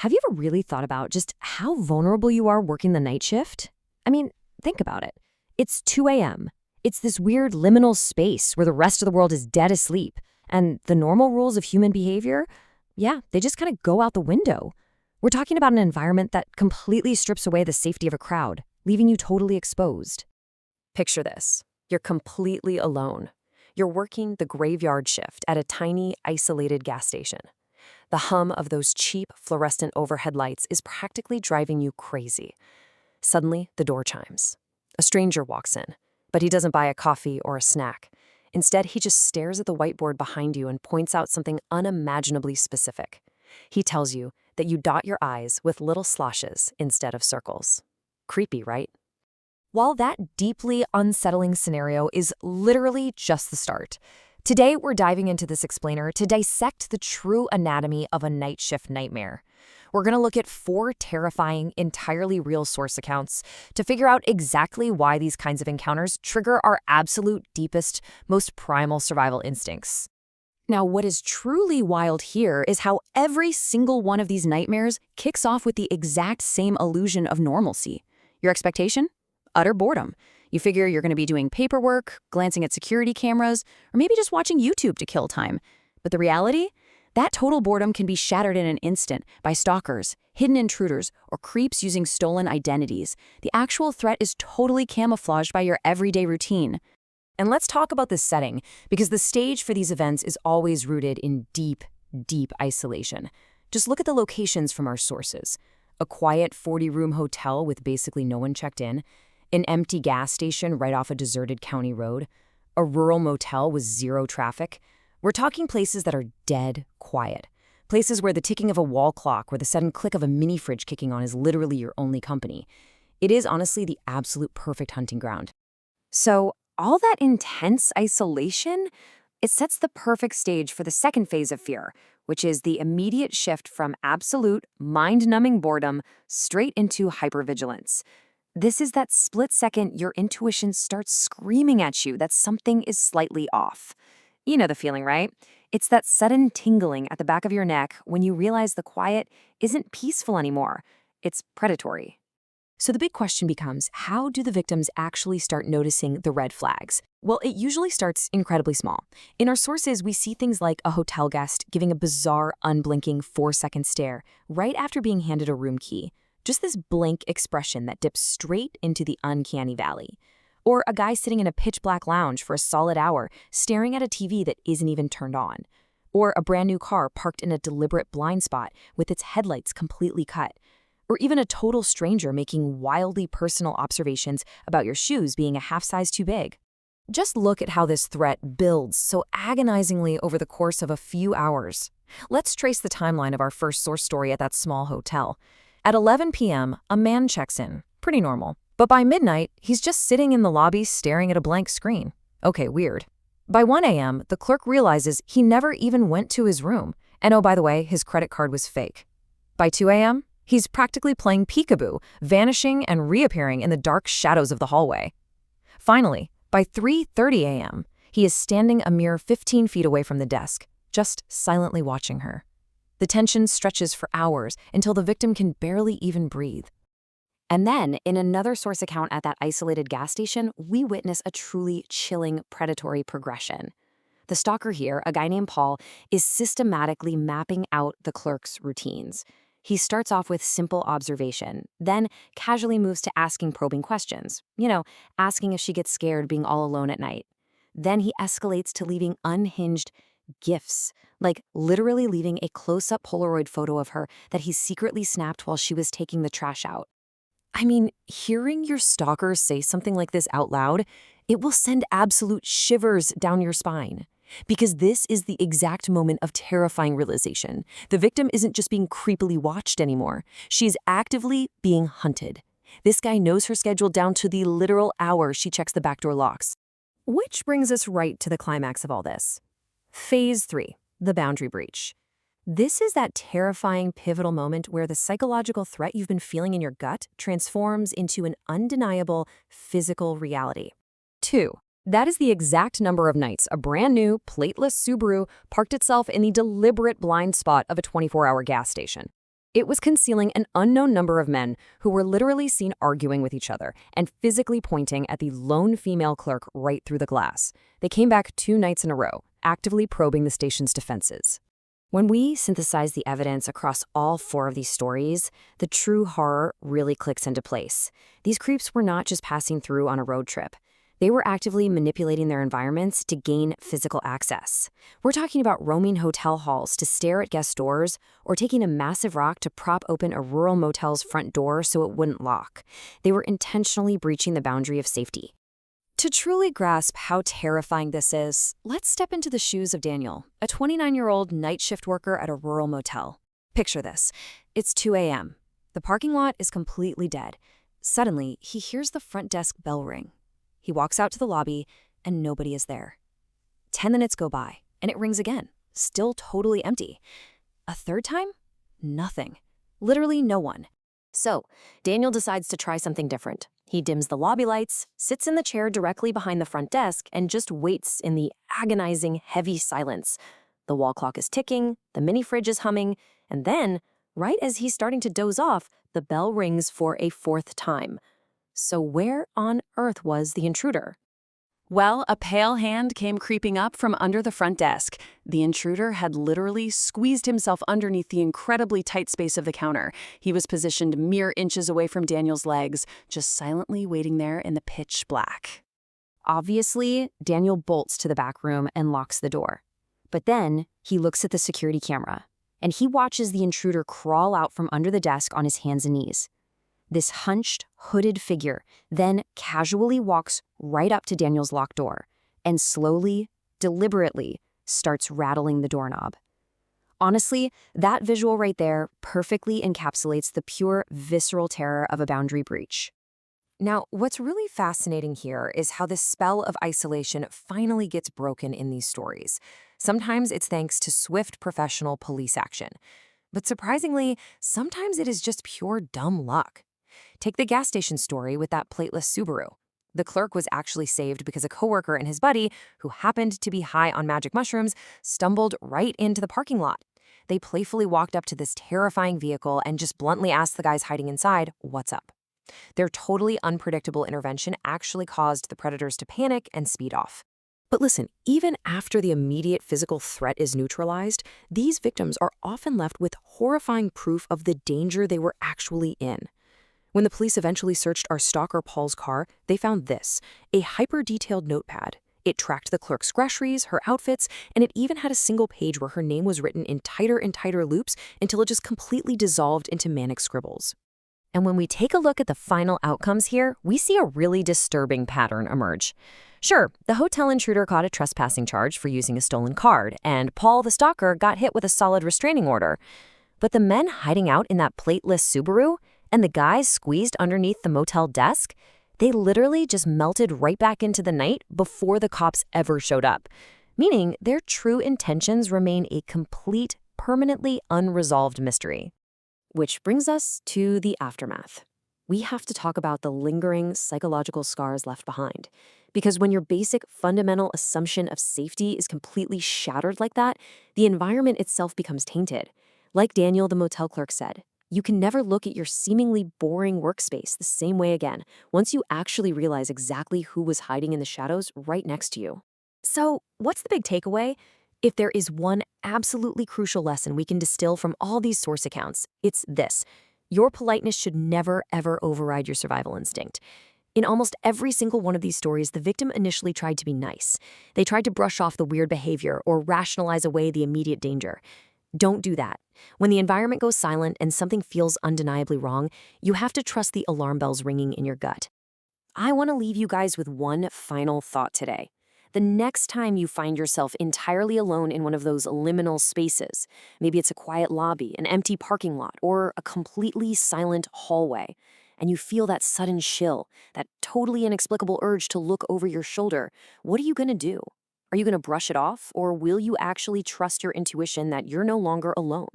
Have you ever really thought about just how vulnerable you are working the night shift? I mean, think about it. It's 2 a.m. It's this weird liminal space where the rest of the world is dead asleep. And the normal rules of human behavior, yeah, they just kind of go out the window. We're talking about an environment that completely strips away the safety of a crowd, leaving you totally exposed. Picture this. You're completely alone. You're working the graveyard shift at a tiny, isolated gas station. The hum of those cheap, fluorescent overhead lights is practically driving you crazy. Suddenly, the door chimes. A stranger walks in, but he doesn't buy a coffee or a snack. Instead, he just stares at the whiteboard behind you and points out something unimaginably specific. He tells you that you dot your I's with little sloshes instead of circles. Creepy, right? While that deeply unsettling scenario is literally just the start, today we're diving into this explainer to dissect the true anatomy of a night shift nightmare. We're going to look at 4 terrifying, entirely real source accounts to figure out exactly why these kinds of encounters trigger our absolute deepest, most primal survival instincts. Now, what is truly wild here is how every single one of these nightmares kicks off with the exact same illusion of normalcy. Your expectation? Utter boredom. You figure you're going to be doing paperwork, glancing at security cameras, or maybe just watching YouTube to kill time. But the reality? That total boredom can be shattered in an instant by stalkers, hidden intruders, or creeps using stolen identities. The actual threat is totally camouflaged by your everyday routine. And let's talk about this setting, because the stage for these events is always rooted in deep, deep isolation. Just look at the locations from our sources. A quiet 40-room hotel with basically no one checked in, an empty gas station right off a deserted county road, a rural motel with zero traffic. We're talking places that are dead quiet. Places where the ticking of a wall clock or the sudden click of a mini fridge kicking on is literally your only company. It is honestly the absolute perfect hunting ground. So, all that intense isolation, it sets the perfect stage for the second phase of fear, which is the immediate shift from absolute, mind-numbing boredom straight into hypervigilance. This is that split second your intuition starts screaming at you that something is slightly off. You know the feeling, right? It's that sudden tingling at the back of your neck when you realize the quiet isn't peaceful anymore. It's predatory. So the big question becomes, how do the victims actually start noticing the red flags? Well, it usually starts incredibly small. In our sources, we see things like a hotel guest giving a bizarre, unblinking 4-second stare right after being handed a room key. Just this blank expression that dips straight into the uncanny valley. Or a guy sitting in a pitch-black lounge for a solid hour, staring at a TV that isn't even turned on. Or a brand new car parked in a deliberate blind spot with its headlights completely cut. Or even a total stranger making wildly personal observations about your shoes being a half size too big. Just look at how this threat builds so agonizingly over the course of a few hours. Let's trace the timeline of our first source story at that small hotel. At 11 p.m., a man checks in. Pretty normal. But by midnight, he's just sitting in the lobby staring at a blank screen. Okay, weird. By 1 a.m., the clerk realizes he never even went to his room. And oh, by the way, his credit card was fake. By 2 a.m., he's practically playing peekaboo, vanishing and reappearing in the dark shadows of the hallway. Finally, by 3:30 a.m., he is standing a mere 15 feet away from the desk, just silently watching her. The tension stretches for hours until the victim can barely even breathe. And then, in another source account at that isolated gas station, we witness a truly chilling predatory progression. The stalker here, a guy named Paul, is systematically mapping out the clerk's routines. He starts off with simple observation, then casually moves to asking probing questions. Asking if she gets scared being all alone at night. Then he escalates to leaving unhinged gifts, like literally leaving a close-up Polaroid photo of her that he secretly snapped while she was taking the trash out. I mean, hearing your stalker say something like this out loud, it will send absolute shivers down your spine. Because this is the exact moment of terrifying realization. The victim isn't just being creepily watched anymore. She is actively being hunted. This guy knows her schedule down to the literal hour she checks the backdoor locks. Which brings us right to the climax of all this. Phase 3, the boundary breach. This is that terrifying, pivotal moment where the psychological threat you've been feeling in your gut transforms into an undeniable physical reality. 2. That is the exact number of nights a brand new, plateless Subaru parked itself in the deliberate blind spot of a 24-hour gas station. It was concealing an unknown number of men who were literally seen arguing with each other and physically pointing at the lone female clerk right through the glass. They came back 2 nights in a row, actively probing the station's defenses. When we synthesize the evidence across all 4 of these stories, the true horror really clicks into place. These creeps were not just passing through on a road trip. They were actively manipulating their environments to gain physical access. We're talking about roaming hotel halls to stare at guest doors or taking a massive rock to prop open a rural motel's front door so it wouldn't lock. They were intentionally breaching the boundary of safety. To truly grasp how terrifying this is, let's step into the shoes of Daniel, a 29-year-old night shift worker at a rural motel. Picture this. It's 2 a.m. The parking lot is completely dead. Suddenly, he hears the front desk bell ring. He walks out to the lobby, and nobody is there. 10 minutes go by, and it rings again, still totally empty. A 3rd time? Nothing. Literally no one. So, Daniel decides to try something different. He dims the lobby lights, sits in the chair directly behind the front desk, and just waits in the agonizing, heavy silence. The wall clock is ticking, the mini fridge is humming, and then, right as he's starting to doze off, the bell rings for a 4th time. So where on earth was the intruder? Well, a pale hand came creeping up from under the front desk. The intruder had literally squeezed himself underneath the incredibly tight space of the counter. He was positioned mere inches away from Daniel's legs, just silently waiting there in the pitch black. Obviously, Daniel bolts to the back room and locks the door. But then, he looks at the security camera, and he watches the intruder crawl out from under the desk on his hands and knees. This hunched, hooded figure then casually walks right up to Daniel's locked door and slowly, deliberately starts rattling the doorknob. Honestly, that visual right there perfectly encapsulates the pure, visceral terror of a boundary breach. Now, what's really fascinating here is how this spell of isolation finally gets broken in these stories. Sometimes it's thanks to swift professional police action. But surprisingly, sometimes it is just pure dumb luck. Take the gas station story with that plateless Subaru. The clerk was actually saved because a coworker and his buddy, who happened to be high on magic mushrooms, stumbled right into the parking lot. They playfully walked up to this terrifying vehicle and just bluntly asked the guys hiding inside, "What's up?" Their totally unpredictable intervention actually caused the predators to panic and speed off. But listen, even after the immediate physical threat is neutralized, these victims are often left with horrifying proof of the danger they were actually in. When the police eventually searched our stalker Paul's car, they found this, a hyper-detailed notepad. It tracked the clerk's groceries, her outfits, and it even had a single page where her name was written in tighter and tighter loops until it just completely dissolved into manic scribbles. And when we take a look at the final outcomes here, we see a really disturbing pattern emerge. Sure, the hotel intruder caught a trespassing charge for using a stolen card, and Paul the stalker got hit with a solid restraining order. But the men hiding out in that plateless Subaru and the guys squeezed underneath the motel desk, they literally just melted right back into the night before the cops ever showed up, meaning their true intentions remain a complete, permanently unresolved mystery. Which brings us to the aftermath. We have to talk about the lingering psychological scars left behind. Because when your basic fundamental assumption of safety is completely shattered like that, the environment itself becomes tainted. Like Daniel, the motel clerk, said, you can never look at your seemingly boring workspace the same way again once you actually realize exactly who was hiding in the shadows right next to you. So, what's the big takeaway? If there is one absolutely crucial lesson we can distill from all these source accounts, it's this. Your politeness should never, ever override your survival instinct. In almost every single one of these stories, the victim initially tried to be nice. They tried to brush off the weird behavior or rationalize away the immediate danger. Don't do that. When the environment goes silent and something feels undeniably wrong, you have to trust the alarm bells ringing in your gut. I want to leave you guys with one final thought today. The next time you find yourself entirely alone in one of those liminal spaces, maybe it's a quiet lobby, an empty parking lot, or a completely silent hallway, and you feel that sudden chill, that totally inexplicable urge to look over your shoulder, what are you going to do? Are you going to brush it off, or will you actually trust your intuition that you're no longer alone?